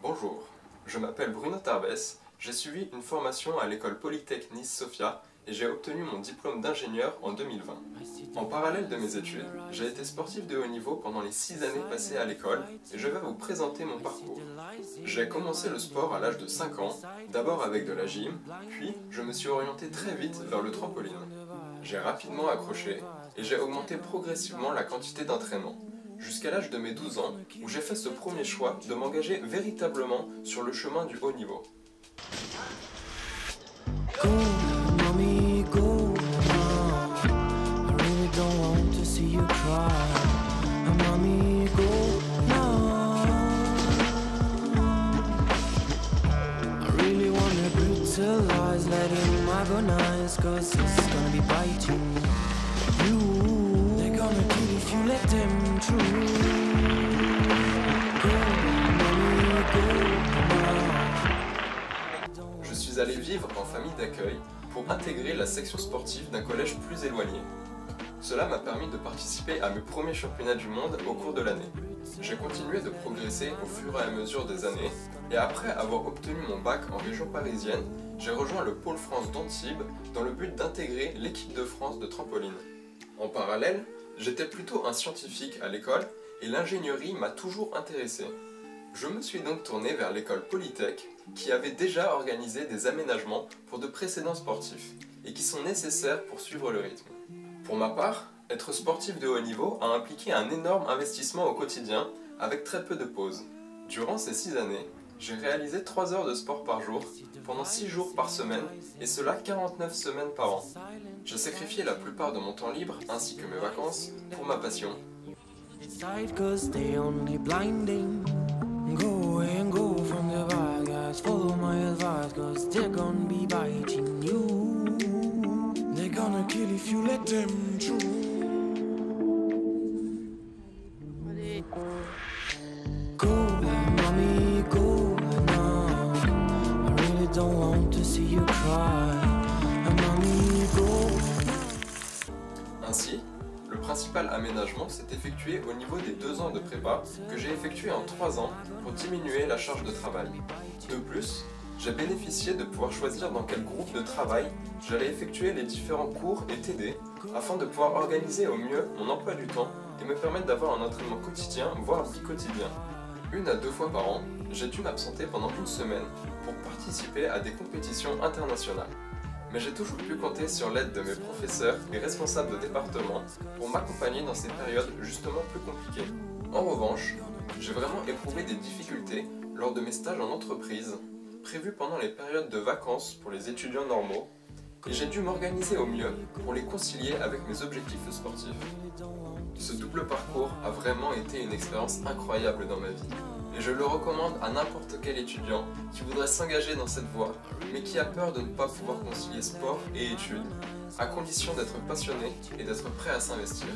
Bonjour, je m'appelle Bruno Tarbès, j'ai suivi une formation à l'école Polytech Nice-Sophia et j'ai obtenu mon diplôme d'ingénieur en 2020. En parallèle de mes études, j'ai été sportif de haut niveau pendant les 6 années passées à l'école et je vais vous présenter mon parcours. J'ai commencé le sport à l'âge de 5 ans, d'abord avec de la gym, puis je me suis orienté très vite vers le trampoline. J'ai rapidement accroché et j'ai augmenté progressivement la quantité d'entraînement, jusqu'à l'âge de mes 12 ans où j'ai fait ce premier choix de m'engager véritablement sur le chemin du haut niveau. Je suis allé vivre en famille d'accueil pour intégrer la section sportive d'un collège plus éloigné. Cela m'a permis de participer à mes premiers championnats du monde au cours de l'année. J'ai continué de progresser au fur et à mesure des années et après avoir obtenu mon bac en région parisienne, j'ai rejoint le pôle France d'Antibes dans le but d'intégrer l'équipe de France de trampoline. En parallèle, j'étais plutôt un scientifique à l'école et l'ingénierie m'a toujours intéressé. Je me suis donc tourné vers l'école Polytech qui avait déjà organisé des aménagements pour de précédents sportifs et qui sont nécessaires pour suivre le rythme. Pour ma part, être sportif de haut niveau a impliqué un énorme investissement au quotidien avec très peu de pauses. Durant ces 6 années, j'ai réalisé 3 heures de sport par jour, pendant 6 jours par semaine et cela 49 semaines par an. J'ai sacrifié la plupart de mon temps libre ainsi que mes vacances pour ma passion. Ainsi, le principal aménagement s'est effectué au niveau des 2 ans de prépa que j'ai effectué en 3 ans pour diminuer la charge de travail. De plus, j'ai bénéficié de pouvoir choisir dans quel groupe de travail j'allais effectuer les différents cours et TD afin de pouvoir organiser au mieux mon emploi du temps et me permettre d'avoir un entraînement quotidien, voire bi-quotidien. 1 à 2 fois par an, j'ai dû m'absenter pendant 1 semaine pour participer à des compétitions internationales. Mais j'ai toujours pu compter sur l'aide de mes professeurs et responsables de département pour m'accompagner dans ces périodes justement plus compliquées. En revanche, j'ai vraiment éprouvé des difficultés lors de mes stages en entreprise, prévus pendant les périodes de vacances pour les étudiants normaux, et j'ai dû m'organiser au mieux pour les concilier avec mes objectifs sportifs. Ce double parcours a vraiment été une expérience incroyable dans ma vie. Et je le recommande à n'importe quel étudiant qui voudrait s'engager dans cette voie, mais qui a peur de ne pas pouvoir concilier sport et études, à condition d'être passionné et d'être prêt à s'investir.